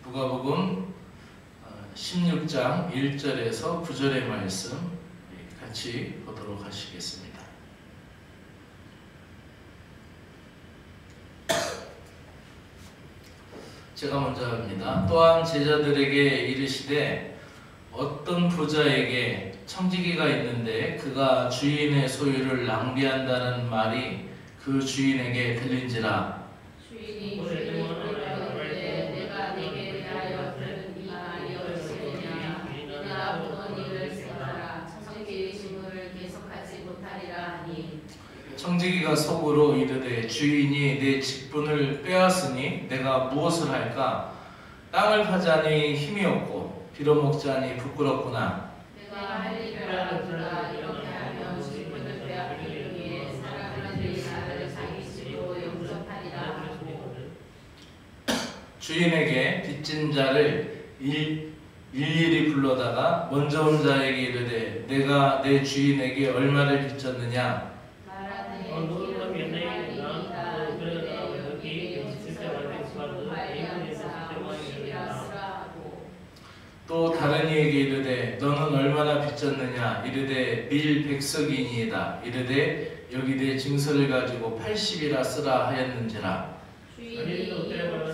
누가복음 16장 1절에서 9절의 말씀 같이 보도록 하시겠습니다. 제가 먼저 합니다. 또한 제자들에게 이르시되 어떤 부자에게 청지기가 있는데 그가 주인의 소유를 낭비한다는 말이 그 주인에게 들린지라. 주인이 주인을 부르되 내가 네게 대하여 들은 이 말이 어찌되냐. 내가 보던 일을 생각하라. 청지기의 직무를 계속하지 못하리라 하니. 청지기가 속으로 이르되 주인이 내 직분을 빼앗으니 내가 무엇을 할까? 땅을 파자니 힘이 없고 빌어먹자니 부끄럽구나. 내가 할 일을 알아보라. 이렇게 하면 직분을 빼앗기기 위해 사람들이 나를 자기 집으로 영접하리라 하고. 주인에게 빚진 자를 일일이 불러다가 먼저 온 자에게 이르되 내가 내 주인에게 얼마를 빚졌느냐? 또 다른 이에게 이르되 너는 얼마나 빚졌느냐? 이르되 밀 100석이니이다. 이르되 여기 내 증서를 가지고 80이라 쓰라 하였는지라. 주인이 청지기가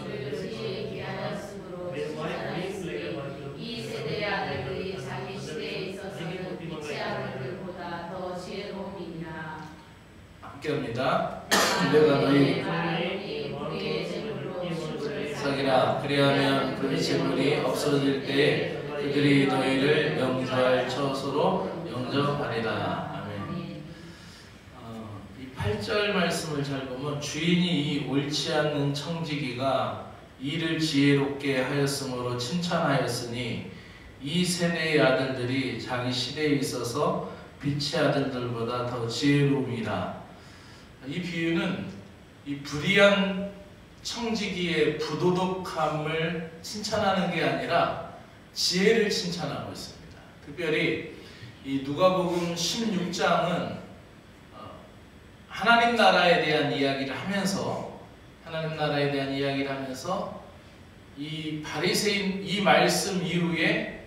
이를 지혜있게 하였으므로 칭찬하였으니 이 세대의 아들들이 자기 시대에 있어서는 빛의 아들들보다 더 지혜로움이니라. 함께합니다. 내가 너희 사기라. 그리하면 그 재물이 없어질 때에 그들이 너희를 영주할 처소로 영접하리라. 아멘. 이 8절 말씀을 잘 보면 주인이 이 옳지 않는 청지기가 이를 지혜롭게 하였으므로 칭찬하였으니 이 세대의 아들들이 자기 시대에 있어서 빛의 아들들보다 더 지혜로움이라. 이 비유는 이 불의한 청지기의 부도덕함을 칭찬하는 게 아니라 지혜를 칭찬하고 있습니다. 특별히 이 누가복음 16장은 하나님 나라에 대한 이야기를 하면서 이 바리새인 이 말씀 이후에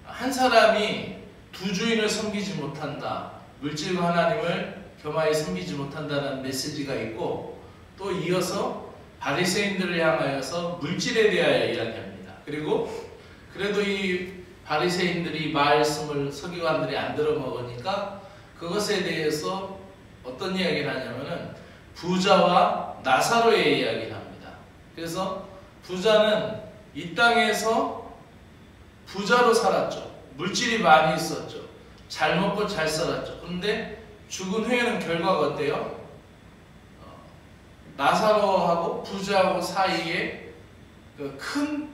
한 사람이 두 주인을 섬기지 못한다, 물질과 하나님을 겸하여 섬기지 못한다는 메시지가 있고, 또 이어서 바리새인들을 향하여서 물질에 대하여 이야기합니다. 그래도 이 바리새인들이 말씀을 서기관들이 안 들어먹으니까 그것에 대해서 어떤 이야기를 하냐면은 부자와 나사로의 이야기를 합니다. 그래서 부자는 이 땅에서 부자로 살았죠. 물질이 많이 있었죠. 잘 먹고 잘 살았죠. 그런데 죽은 후에는 결과가 어때요? 나사로하고 부자하고 사이에 큰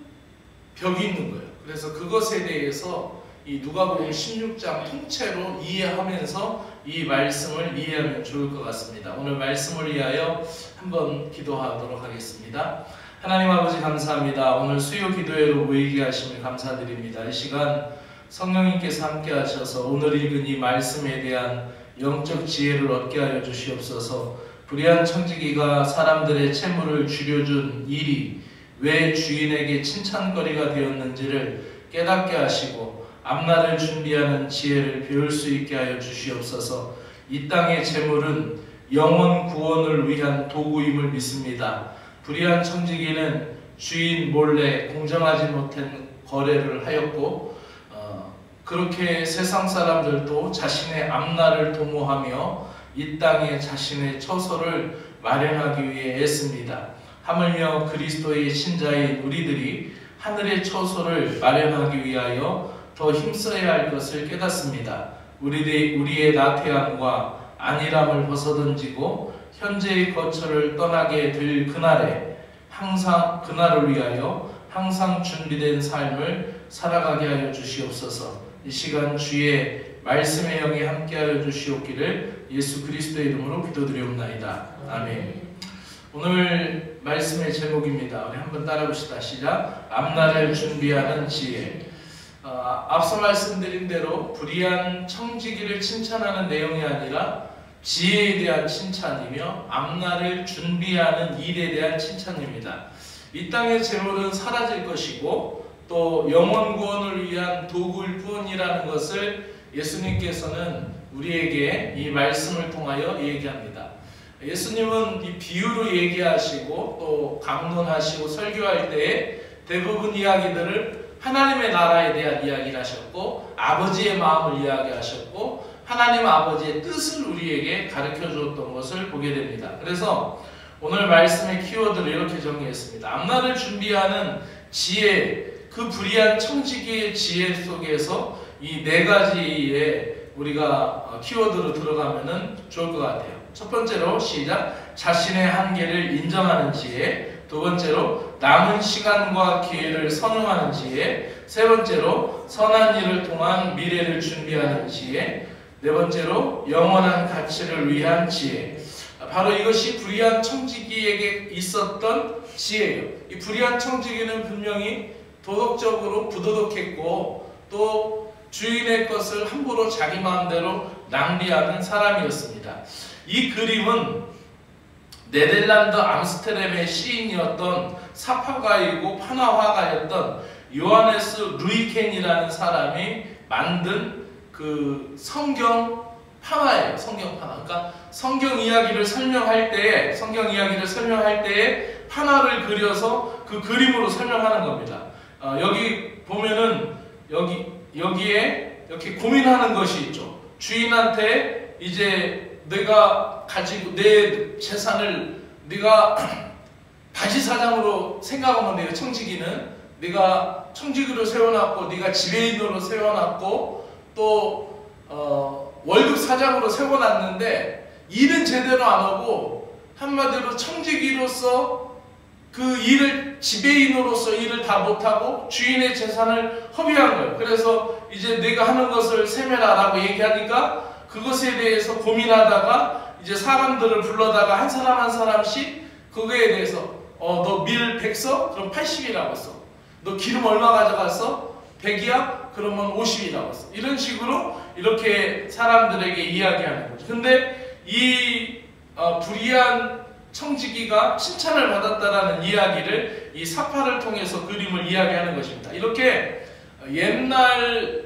벽이 있는 거예요. 그래서 그것에 대해서 이 누가복음 16장 통째로 이해하면서 이 말씀을 이해하면 좋을 것 같습니다. 오늘 말씀을 위하여 한번 기도하도록 하겠습니다. 하나님 아버지 감사합니다. 오늘 수요 기도회로 모이게 하심을 감사드립니다. 이 시간 성령님께서 함께 하셔서 오늘 읽은 이 말씀에 대한 영적 지혜를 얻게 하여 주시옵소서. 불의한 청지기가 사람들의 채무를 줄여준 일이 왜 주인에게 칭찬거리가 되었는지를 깨닫게 하시고 앞날을 준비하는 지혜를 배울 수 있게 하여 주시옵소서. 이 땅의 재물은 영혼 구원을 위한 도구임을 믿습니다. 불의한 청지기는 주인 몰래 공정하지 못한 거래를 하였고, 그렇게 세상 사람들도 자신의 앞날을 도모하며 이 땅에 자신의 처소를 마련하기 위해 애씁니다. 하물며 그리스도의 신자인 우리들이 하늘의 처소를 마련하기 위하여 더 힘써야 할 것을 깨닫습니다. 우리의 나태함과 안일함을 벗어던지고 현재의 거처를 떠나게 될 그날에 그날을 위하여 항상 준비된 삶을 살아가게 하여 주시옵소서. 이 시간 주의 말씀의 영이 함께하여 주시옵기를 예수 그리스도의 이름으로 기도드리옵나이다. 아멘. 오늘 말씀의 제목입니다. 우리 한번 따라봅시다. 시작. 앞날을 준비하는 지혜. 앞서 말씀드린 대로 불의한 청지기를 칭찬하는 내용이 아니라 지혜에 대한 칭찬이며 앞날을 준비하는 일에 대한 칭찬입니다. 이 땅의 재물은 사라질 것이고 또 영혼 구원을 위한 도구일 뿐이라는 것을 예수님께서는 우리에게 이 말씀을 통하여 얘기합니다. 예수님은 이 비유로 얘기하시고 또 강론하시고 설교할 때에 대부분 이야기들을 하나님의 나라에 대한 이야기를 하셨고 아버지의 마음을 이야기하셨고 하나님 아버지의 뜻을 우리에게 가르쳐 주었던 것을 보게 됩니다. 그래서 오늘 말씀의 키워드를 이렇게 정리했습니다. 앞날을 준비하는 지혜, 그 불의한 청지기의 지혜 속에서 이 네 가지의 우리가 키워드로 들어가면 좋을 것 같아요. 첫 번째로 시작. 자신의 한계를 인정하는 지혜. 두 번째로 남은 시간과 기회를 선용하는 지혜. 세 번째로 선한 일을 통한 미래를 준비하는 지혜. 네 번째로 영원한 가치를 위한 지혜. 바로 이것이 불의한 청지기에게 있었던 지혜예요. 이 불의한 청지기는 분명히 도덕적으로 부도덕했고 또 주인의 것을 함부로 자기 마음대로 낭비하는 사람이었습니다. 이 그림은 네덜란드 암스테르담의 시인이었던 사파가이고 판화화가였던 요하네스 루이켄이라는 사람이 만든 그 성경 판화예요. 성경 판화. 그러니까 성경 이야기를 설명할 때에 판화를 그려서 그 그림으로 설명하는 겁니다. 여기 보면은 여기에 이렇게 고민하는 것이 있죠. 주인한테 이제 내가 가지고 내 재산을 네가 바지사장으로 생각하면 돼요. 청지기는 네가 청지기로 세워놨고 네가 지배인으로 세워놨고 또 월급 사장으로 세워놨는데 일은 제대로 안 하고 한마디로 청지기로서 그 일을 지배인으로서 일을 다 못하고 주인의 재산을 허비한 거예요. 그래서 이제 내가 하는 것을 세매라라고 얘기하니까 그것에 대해서 고민하다가 이제 사람들을 불러다가 한 사람 한 사람씩 그거에 대해서 너 밀 100 써? 그럼 80이라고 써. 너 기름 얼마 가져갔어? 100이야? 그러면 50이라고 써. 이런 식으로 이렇게 사람들에게 이야기하는 거죠. 근데 이 불의한 청지기가 칭찬을 받았다라는 이야기를 이 사파를 통해서 그림을 이야기하는 것입니다. 이렇게 옛날에는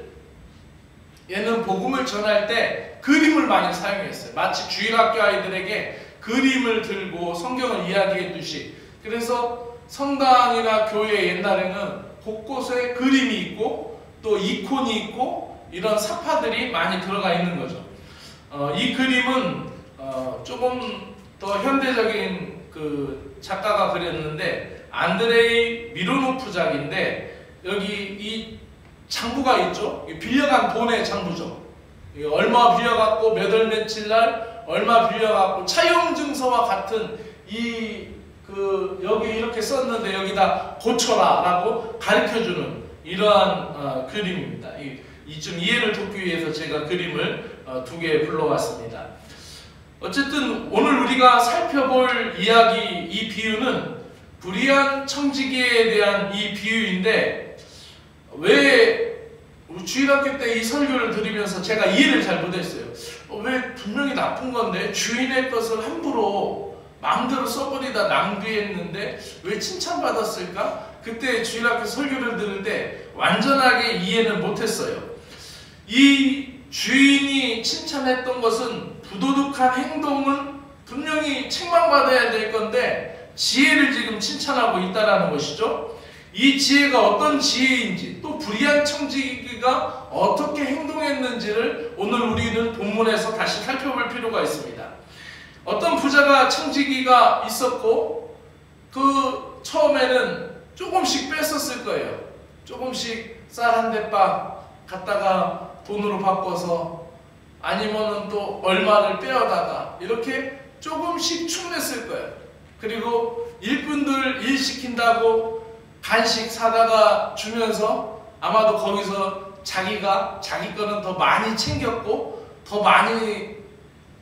복음을 전할 때 그림을 많이 사용했어요. 마치 주일학교 아이들에게 그림을 들고 성경을 이야기했듯이. 그래서 성당이나 교회 옛날에는 곳곳에 그림이 있고 또 이콘이 있고 이런 사파들이 많이 들어가 있는 거죠. 이 그림은 조금 더 현대적인 그 작가가 그렸는데 안드레이 미로노프작인데 여기 이 장부가 있죠. 빌려간 돈의 장부죠. 얼마 빌려갖고 몇 월 며칠 날 얼마 빌려갖고 차용증서와 같은 여기 이렇게 썼는데 여기다 고쳐라라고 가르쳐주는 이러한 그림입니다. 좀 이해를 돕기 위해서 제가 그림을 두 개 불러왔습니다. 어쨌든 오늘 우리가 살펴볼 이야기, 이 비유는 불의한 청지기에 대한 이 비유인데 왜 주일학교 때 이 설교를 들으면서 제가 이해를 잘 못했어요. 왜 분명히 나쁜 건데 주인의 것을 함부로 마음대로 써버리다 낭비했는데 왜 칭찬받았을까? 그때 주일학교 설교를 들을 때 완전하게 이해는 못했어요. 이 주인이 칭찬했던 것은 부도덕한 행동은 분명히 책망받아야 될 건데 지혜를 지금 칭찬하고 있다는 것이죠. 이 지혜가 어떤 지혜인지 또 불의한 청지기가 어떻게 행동했는지를 오늘 우리는 본문에서 다시 살펴볼 필요가 있습니다. 어떤 부자가 청지기가 있었고 그 처음에는 조금씩 뺐었을 거예요. 조금씩 쌀 한 대빵 갖다가 돈으로 바꿔서 아니면은 또 얼마를 빼어다가 이렇게 조금씩 축냈을 거예요. 그리고 일꾼들 일 시킨다고 간식 사다가 주면서 아마도 거기서 자기가 자기 거는 더 많이 챙겼고 더 많이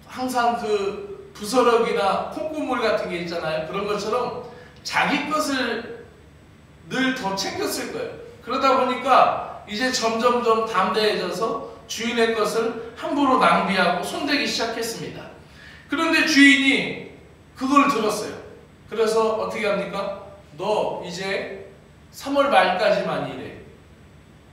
항상 그 부스러기나 콩고물 같은 게 있잖아요. 그런 것처럼 자기 것을 늘 더 챙겼을 거예요. 그러다 보니까 이제 점점점 담대해져서 주인의 것을 함부로 낭비하고 손대기 시작했습니다. 그런데 주인이 그걸 들었어요. 그래서 어떻게 합니까? 너 이제 3월 말까지만 일해.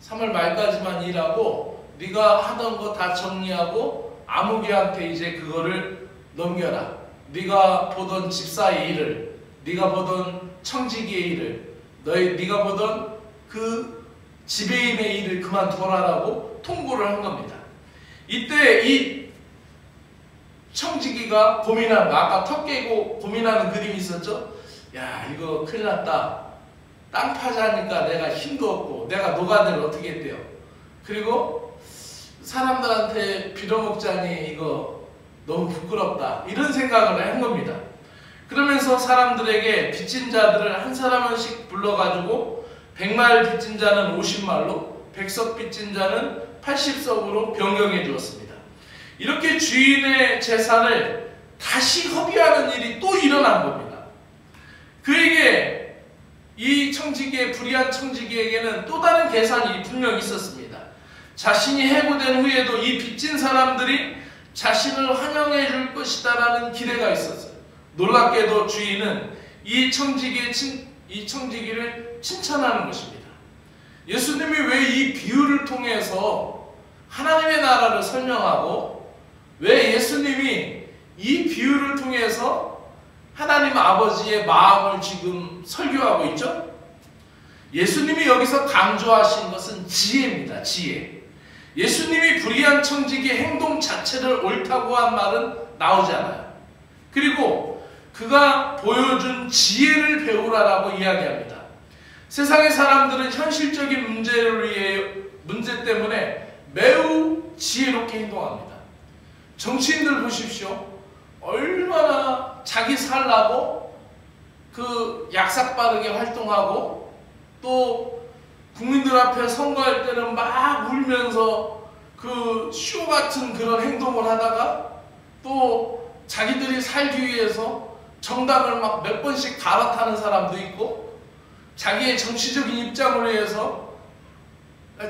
3월 말까지만 일하고 네가 하던 거 다 정리하고 아무개한테 이제 그거를 넘겨라. 네가 보던 집사의 일을, 네가 보던 청지기의 일을, 네가 보던 그 지배인의 일을 그만둬라라고 통보를 한 겁니다. 이때 이 청지기가 고민한 거, 아까 턱 깨고 고민하는 그림이 있었죠? 야, 이거 큰일 났다. 땅 파자니까 내가 힘도 없고 내가 노가다를 어떻게 했대요? 그리고 사람들한테 빌어먹자니 이거 너무 부끄럽다. 이런 생각을 한 겁니다. 그러면서 사람들에게 빚진 자들을 한 사람 한씩 불러가지고 100말 빚진 자는 50말로 100석 빚진 자는 80석으로 변경해 주었습니다. 이렇게 주인의 재산을 다시 허비하는 일이 또 일어난 겁니다. 그에게 이 청지기의 불의한 청지기에게는 또 다른 계산이 분명히 있었습니다. 자신이 해고된 후에도 이 빚진 사람들이 자신을 환영해 줄 것이다라는 기대가 있었어요. 놀랍게도 주인은 이 청지기를 칭찬하는 것입니다. 예수님이 왜 이 비유를 통해서 하나님의 나라를 설명하고 왜 예수님이 이 비유를 통해서 하나님 아버지의 마음을 지금 설교하고 있죠? 예수님이 여기서 강조하신 것은 지혜입니다. 지혜. 예수님이 불의한 청지기의 행동 자체를 옳다고 한 말은 나오지 않아요. 그리고 그가 보여준 지혜를 배우라라고 이야기합니다. 세상의 사람들은 현실적인 문제 때문에 매우 지혜롭게 행동합니다. 정치인들 보십시오. 얼마나 자기 살라고 그 약삭 빠르게 활동하고 또 국민들 앞에 선거할 때는 막 울면서 그 쇼 같은 그런 행동을 하다가 또 자기들이 살기 위해서 정당을 막 몇 번씩 갈아타는 사람도 있고 자기의 정치적인 입장을 위해서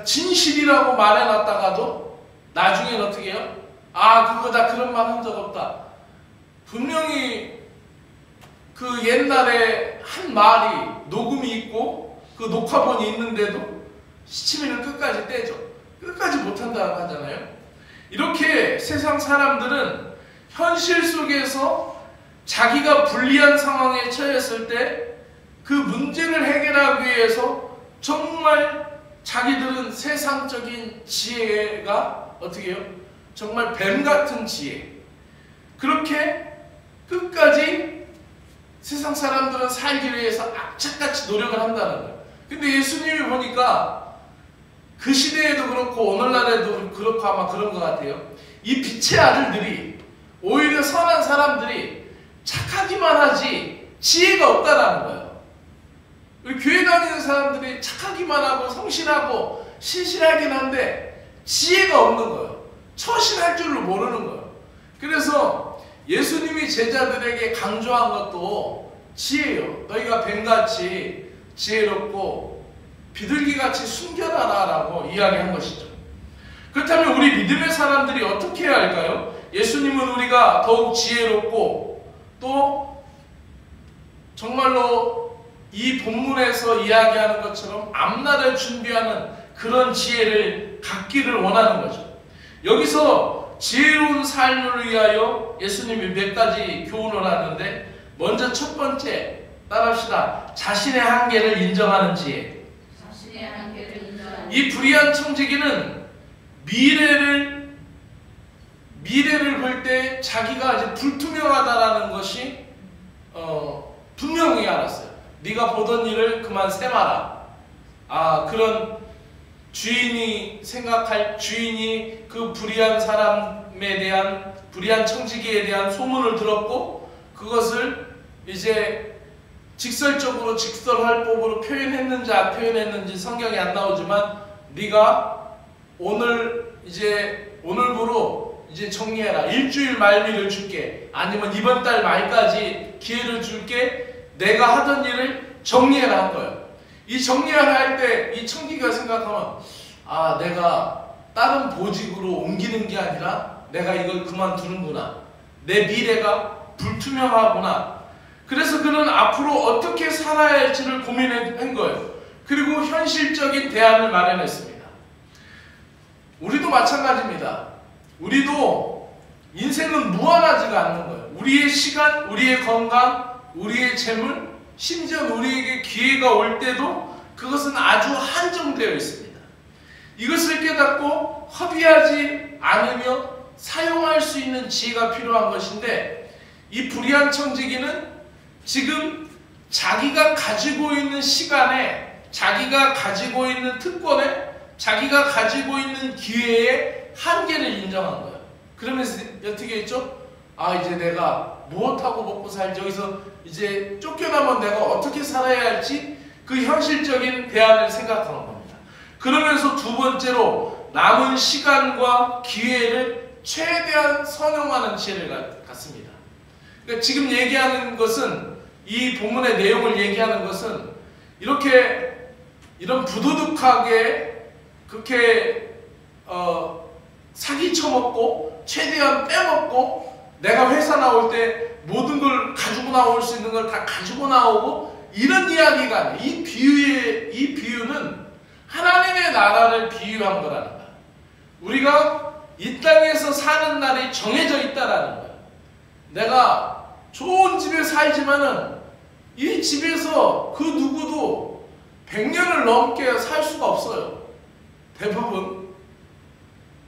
진실이라고 말해놨다가도 나중엔 어떻게 해요? 아, 그거 다 그런 말 한 적 없다. 분명히 그 옛날에 한 말이 녹음이 있고 그 녹화본이 있는데도 시치미를 끝까지 떼죠. 끝까지 못한다고 하잖아요. 이렇게 세상 사람들은 현실 속에서 자기가 불리한 상황에 처했을 때 그 문제를 해결하기 위해서 정말 자기들은 세상적인 지혜가 어떻게 해요? 정말 뱀 같은 지혜. 그렇게 끝까지 세상 사람들은 살기 위해서 악착같이 노력을 한다는 거예요. 근데 예수님이 보니까 그 시대에도 그렇고 오늘날에도 그렇고 아마 그런 것 같아요. 이 빛의 아들들이 오히려 선한 사람들이 착하기만 하지 지혜가 없다라는 거예요. 우리 교회 다니는 사람들이 착하기만 하고 성실하고 신실하긴 한데 지혜가 없는 거예요. 처신할 줄로 모르는 거예요. 그래서 예수님이 제자들에게 강조한 것도 지혜예요. 너희가 뱀같이 지혜롭고 비둘기같이 숨겨놔라 라고 이야기한 것이죠. 그렇다면 우리 믿음의 사람들이 어떻게 해야 할까요? 예수님은 우리가 더욱 지혜롭고 또 정말로 이 본문에서 이야기하는 것처럼 앞날을 준비하는 그런 지혜를 갖기를 원하는 거죠. 여기서 지혜로운 삶을 위하여 예수님이 몇 가지 교훈을 하는데 먼저 첫 번째 따라합시다. 자신의 한계를 인정하는 지혜. 자신의 한계를 인정하는 이 불의한 청지기는 미래를 볼 때 자기가 이제 불투명하다라는 것이 분명히 알았어요. 네가 보던 일을 그만 세마라. 아, 그런 주인이 그 불의한 사람에 대한 불의한 청지기에 대한 소문을 들었고 그것을 이제 직설적으로 직설할 법으로 표현했는지 안 표현했는지 성경이 안 나오지만 네가 오늘부로 이제 정리해라. 일주일 말미를 줄게. 아니면 이번 달 말까지 기회를 줄게. 내가 하던 일을 정리해라 한 거예요. 이 정리하라 할 때 이 청지기가 생각하면 아, 내가 다른 보직으로 옮기는 게 아니라 내가 이걸 그만두는구나. 내 미래가 불투명하구나. 그래서 그는 앞으로 어떻게 살아야 할지를 고민한 거예요. 그리고 현실적인 대안을 마련했습니다. 우리도 마찬가지입니다. 우리도 인생은 무한하지가 않는 거예요. 우리의 시간, 우리의 건강, 우리의 재물, 심지어 우리에게 기회가 올 때도 그것은 아주 한정되어 있습니다. 이것을 깨닫고 허비하지 않으며 사용할 수 있는 지혜가 필요한 것인데, 이 불의한 청지기는 지금 자기가 가지고 있는 시간에, 자기가 가지고 있는 특권에, 자기가 가지고 있는 기회에 한계를 인정한 거예요. 그러면서 어떻게 했죠? 아, 이제 내가 무엇하고 먹고 살지, 여기서 이제 쫓겨나면 내가 어떻게 살아야 할지 그 현실적인 대안을 생각하는 겁니다. 그러면서 두 번째로 남은 시간과 기회를 최대한 선용하는 지혜를 갖습니다. 그러니까 지금 얘기하는 것은, 이 본문의 내용을 얘기하는 것은 이런 부도덕하게 그렇게 사기 쳐먹고 최대한 빼먹고 내가 회사 나올 때 모든 걸 가지고 나올 수 있는 걸 다 가지고 나오고 이런 이야기가 아니에요. 이 비유는 하나님의 나라를 비유한 거라는 거예요. 우리가 이 땅에서 사는 날이 정해져 있다라는 거예요. 내가 좋은 집에 살지만은 이 집에서 그 누구도 100년을 넘게 살 수가 없어요. 대부분.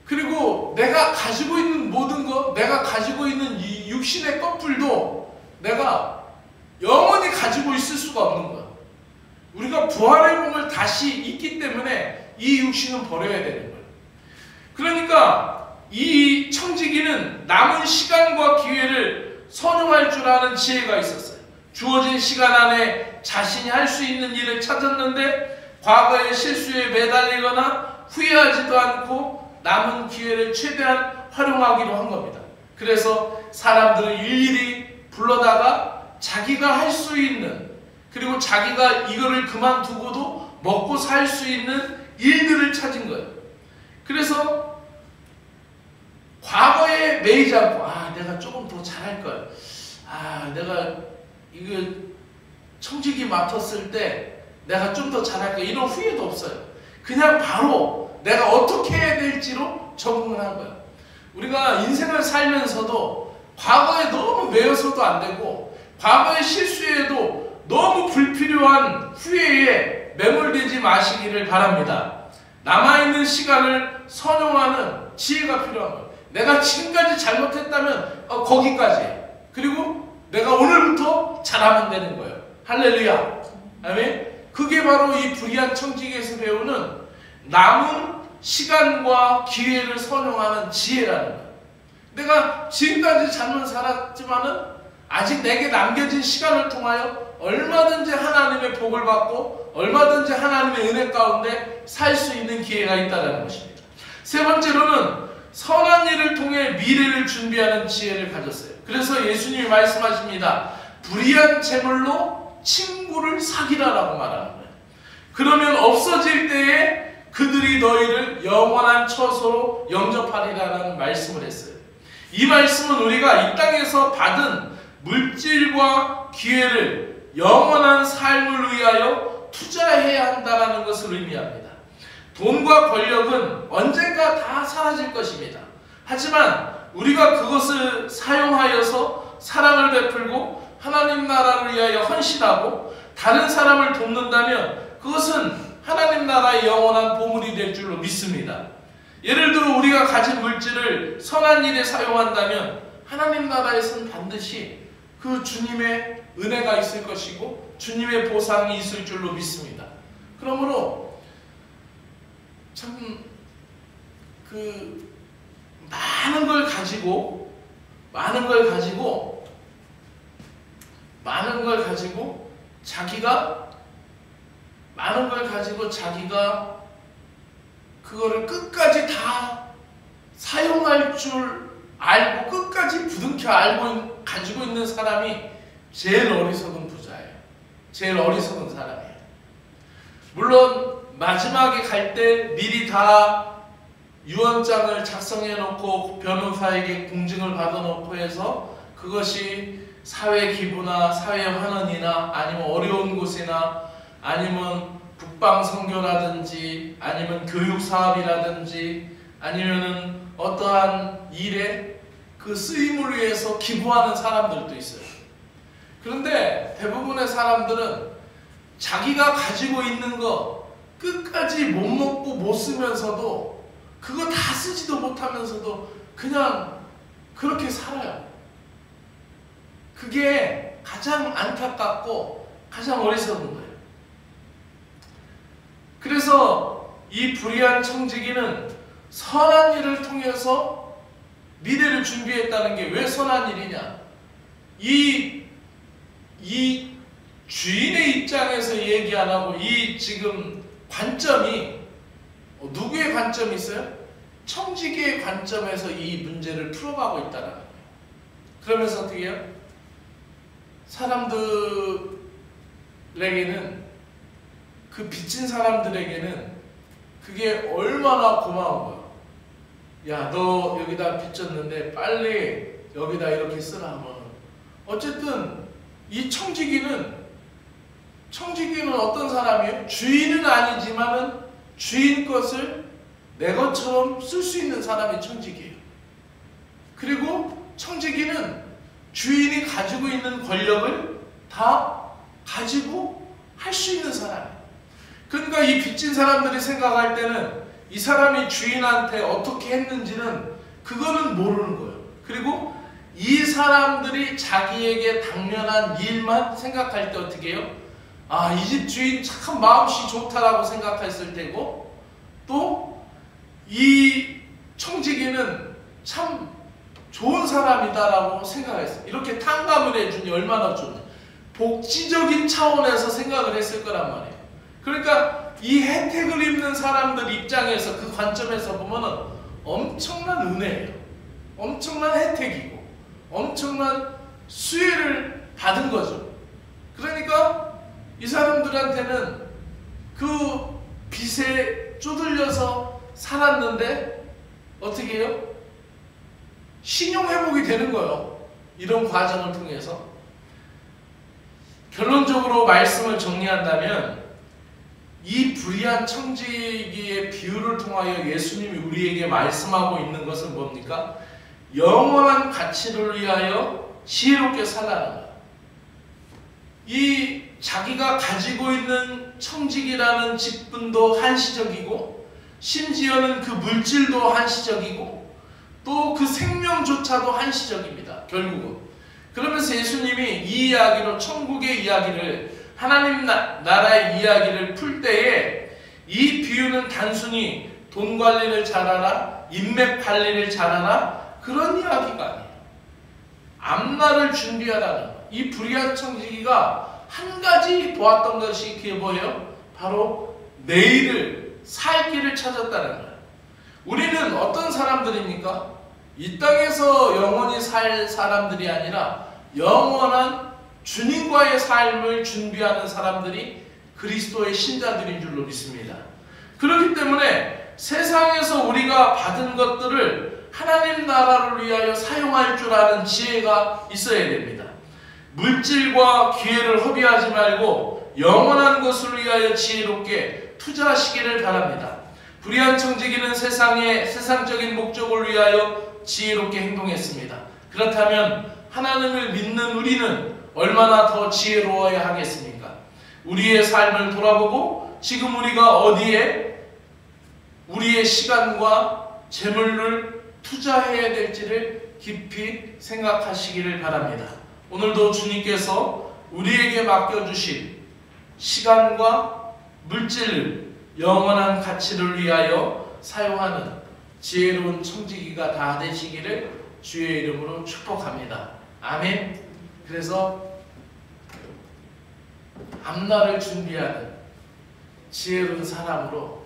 그리고 내가 가지고 있는 모든 것, 내가 가지고 있는 이 육신의 것들도 내가 영원히 가지고 있을 수가 없는 거야. 우리가 부활의 몸을 다시 입기 때문에 이 육신은 버려야 되는 거예요. 그러니까 이 청지기는 남은 시간과 기회를 선용할 줄 아는 지혜가 있었어요. 주어진 시간 안에 자신이 할 수 있는 일을 찾았는데 과거의 실수에 매달리거나 후회하지도 않고 남은 기회를 최대한 활용하기로 한 겁니다. 그래서 사람들을 일일이 불러다가 자기가 할 수 있는, 그리고 자기가 이거를 그만두고도 먹고 살 수 있는 일들을 찾은 거예요. 그래서 과거에 매이지 않고, 내가 조금 더 잘할 걸, 내가 이거 청지기 맡았을 때 내가 좀 더 잘할 걸, 이런 후회도 없어요. 그냥 바로 내가 어떻게 해야 될지로 적응을 한 거예요. 우리가 인생을 살면서도 과거에 너무 매여서도 안 되고, 과거의 실수에도 너무 불필요한 후회에 매몰되지 마시기를 바랍니다. 남아있는 시간을 선용하는 지혜가 필요한 거예요. 내가 지금까지 잘못했다면 거기까지, 그리고 내가 오늘부터 잘하면 되는 거예요. 할렐루야. 아멘. 그게 바로 이 불의한 청지기에서 배우는 남은 시간과 기회를 선용하는 지혜라는 거예요. 내가 지금까지 잘못 살았지만은 아직 내게 남겨진 시간을 통하여 얼마든지 하나님의 복을 받고 얼마든지 하나님의 은혜 가운데 살 수 있는 기회가 있다는 것입니다. 세 번째로는 선한 일을 통해 미래를 준비하는 지혜를 가졌어요. 그래서 예수님이 말씀하십니다. 불의한 재물로 친구를 사귀라라고 말하는 거예요. 그러면 없어질 때에 그들이 너희를 영원한 처소로 영접하리라는 말씀을 했어요. 이 말씀은 우리가 이 땅에서 받은 물질과 기회를 영원한 삶을 위하여 투자해야 한다는 것을 의미합니다. 돈과 권력은 언젠가 다 사라질 것입니다. 하지만 우리가 그것을 사용하여서 사랑을 베풀고 하나님 나라를 위하여 헌신하고 다른 사람을 돕는다면 그것은 하나님 나라의 영원한 보물이 될 줄로 믿습니다. 예를 들어 우리가 가진 물질을 선한 일에 사용한다면 하나님 나라에서는 반드시 그 주님의 은혜가 있을 것이고 주님의 보상이 있을 줄로 믿습니다. 그러므로 참 많은 걸 자기가 그거를 끝까지 다 사용할 줄 알고 끝까지 부둥켜 알고 가지고 있는 사람이 제일 어리석은 부자예요. 제일 어리석은 사람이에요. 물론 마지막에 갈 때 미리 다 유언장을 작성해 놓고 변호사에게 공증을 받아 놓고 해서 그것이 사회 기부나 사회 환원이나 아니면 어려운 곳이나 아니면 북방 선교라든지 아니면 교육 사업이라든지 아니면은 어떠한 일에 그 쓰임을 위해서 기부하는 사람들도 있어요. 그런데 대부분의 사람들은 자기가 가지고 있는 거 끝까지 못 먹고 못 쓰면서도 그거 다 쓰지도 못하면서도 그냥 그렇게 살아요. 그게 가장 안타깝고 가장 어리석은 거예요. 그래서 이 불의한 청지기는 선한 일을 통해서 미래를 준비했다는 게 왜 선한 일이냐? 이 주인의 입장에서 얘기 안 하고 이 지금 관점이 누구의 관점이 있어요? 청지기의 관점에서 이 문제를 풀어가고 있다는 거예요. 그러면서 어떻게 해요? 사람들에게는 그 빚진 사람들에게는 그게 얼마나 고마운 거예요. 야, 너 여기다 빚졌는데 빨리 여기다 이렇게 쓰라 하면 어쨌든 이 청지기는 어떤 사람이에요? 주인은 아니지만은 주인 것을 내 것처럼 쓸 수 있는 사람이 청지기예요. 그리고 청지기는 주인이 가지고 있는 권력을 다 가지고 할 수 있는 사람이에요. 그러니까 이 빚진 사람들이 생각할 때는 이 사람이 주인한테 어떻게 했는지는 그거는 모르는 거예요. 그리고 이 사람들이 자기에게 당면한 일만 생각할 때 어떻게 해요? 아, 이 집 주인 참 마음씨 좋다라고 생각했을 테고, 또 이 청지기는 참 좋은 사람이다라고 생각했어요. 이렇게 탕감을 해주니 얼마나 좋냐. 복지적인 차원에서 생각을 했을 거란 말이에요. 그러니까 이 혜택을 입는 사람들 입장에서 그 관점에서 보면은 엄청난 은혜예요. 엄청난 혜택이고 엄청난 수혜를 받은 거죠. 그러니까 이 사람들한테는 그 빚에 쪼들려서 살았는데 어떻게 해요? 신용회복이 되는 거예요. 이런 과정을 통해서. 결론적으로 말씀을 정리한다면 이 불의한 청지기의 비유를 통하여 예수님이 우리에게 말씀하고 있는 것은 뭡니까? 영원한 가치를 위하여 지혜롭게 살라는 거예요. 이 자기가 가지고 있는 청지기라는 직분도 한시적이고 심지어는 그 물질도 한시적이고 또 그 생명조차도 한시적입니다. 결국은. 그러면서 예수님이 이 이야기로 천국의 이야기를 하나님 나라의 이야기를 풀 때에 이 비유는 단순히 돈 관리를 잘하라, 인맥 관리를 잘하라 그런 이야기가 아니에요. 앞날을 준비하라는 거예요. 이 불의한 청지기가 한 가지 보았던 것이 그게 뭐예요? 바로 내일을 살 길을 찾았다는 거예요. 우리는 어떤 사람들입니까? 이 땅에서 영원히 살 사람들이 아니라 영원한 주님과의 삶을 준비하는 사람들이 그리스도의 신자들인 줄로 믿습니다. 그렇기 때문에 세상에서 우리가 받은 것들을 하나님 나라를 위하여 사용할 줄 아는 지혜가 있어야 됩니다. 물질과 기회를 허비하지 말고 영원한 것을 위하여 지혜롭게 투자하시기를 바랍니다. 불의한 청지기는 세상의 세상적인 목적을 위하여 지혜롭게 행동했습니다. 그렇다면 하나님을 믿는 우리는 얼마나 더 지혜로워야 하겠습니까? 우리의 삶을 돌아보고 지금 우리가 어디에 우리의 시간과 재물을 투자해야 될지를 깊이 생각하시기를 바랍니다. 오늘도 주님께서 우리에게 맡겨주신 시간과 물질을 영원한 가치를 위하여 사용하는 지혜로운 청지기가 다 되시기를 주의 이름으로 축복합니다. 아멘. 그래서 앞날을 준비하는 지혜로운 사람으로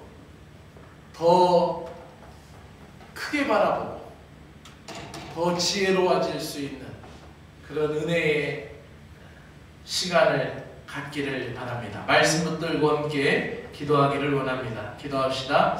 더 크게 바라보고 더 지혜로워질 수 있는 그런 은혜의 시간을 갖기를 바랍니다. 말씀 붙들고 함께 기도하기를 원합니다. 기도합시다.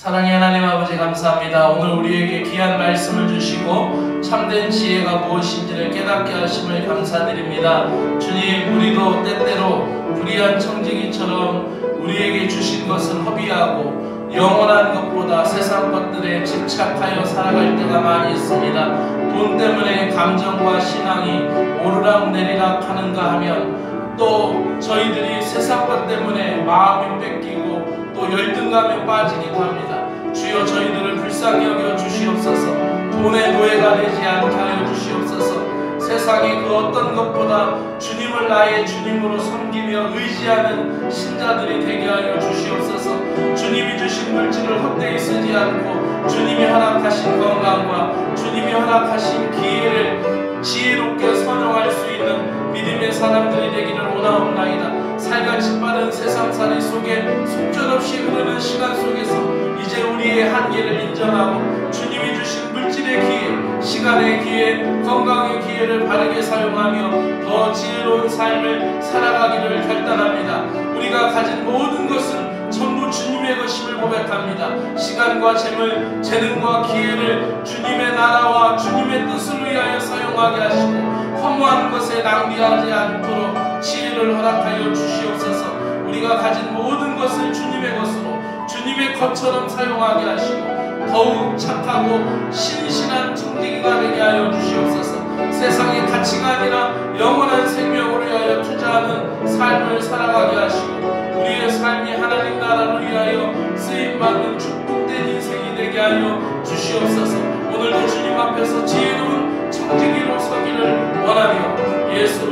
사랑의 하나님 아버지 감사합니다. 오늘 우리에게 귀한 말씀을 주시고 참된 지혜가 무엇인지를 깨닫게 하심을 감사드립니다. 주님, 우리도 때때로 불의한 청지기처럼 우리에게 주신 것을 허비하고 영원한 것보다 세상 것들에 집착하여 살아갈 때가 많이 있습니다. 돈 때문에 감정과 신앙이 오르락내리락 하는가 하면 또 저희들이 세상 것 때문에 마음이 뺏기고 또 열등감에 빠지기도 합니다. 주여, 저희들을 불쌍히 여겨 주시옵소서. 돈의 노예가 되지 않게 하여 주시옵소서. 세상의 그 어떤 것보다 주님을 나의 주님으로 섬기며 의지하는 신자들이 되게 하여 주시옵소서. 주님이 주신 물질을 헛되이 쓰지 않고 주님이 허락하신 건강과 주님이 허락하신 기회를 지혜롭게 선용할 수 있는 믿음의 사람들이 되기를 원하옵나이다. 살같이 빠른 세상살이 속에 속절없이 흐르는 시간 속에서 이제 우리의 한계를 인정하고 주님이 주신 물질의 기회, 시간의 기회, 건강의 기회를 바르게 사용하며 더 지혜로운 삶을 살아가기를 결단합니다. 우리가 가진 모든 것은 전부 주님의 것임을 고백합니다. 시간과 재물, 재능과 기회를 주님의 나라와 주님의 뜻을 위하여 사용하게 하시고 허무한 것에 낭비하지 않도록 지혜를 허락하여 주시옵소서. 우리가 가진 모든 것을 주님의 것으로 주님의 것처럼 사용하게 하시고 더욱 착하고 신실한 청지기가 되게 하여 주시옵소서. 세상의 가치가 아니라 영원한 생명을 위하여 투자하는 삶을 살아가게 하시고 우리의 삶이 하나님 나라를 위하여 쓰임받는 축복된 인생이 되게 하여 주시옵소서. 오늘도 주님 앞에서 지혜로운 청지기로 서기를 원하며 예수로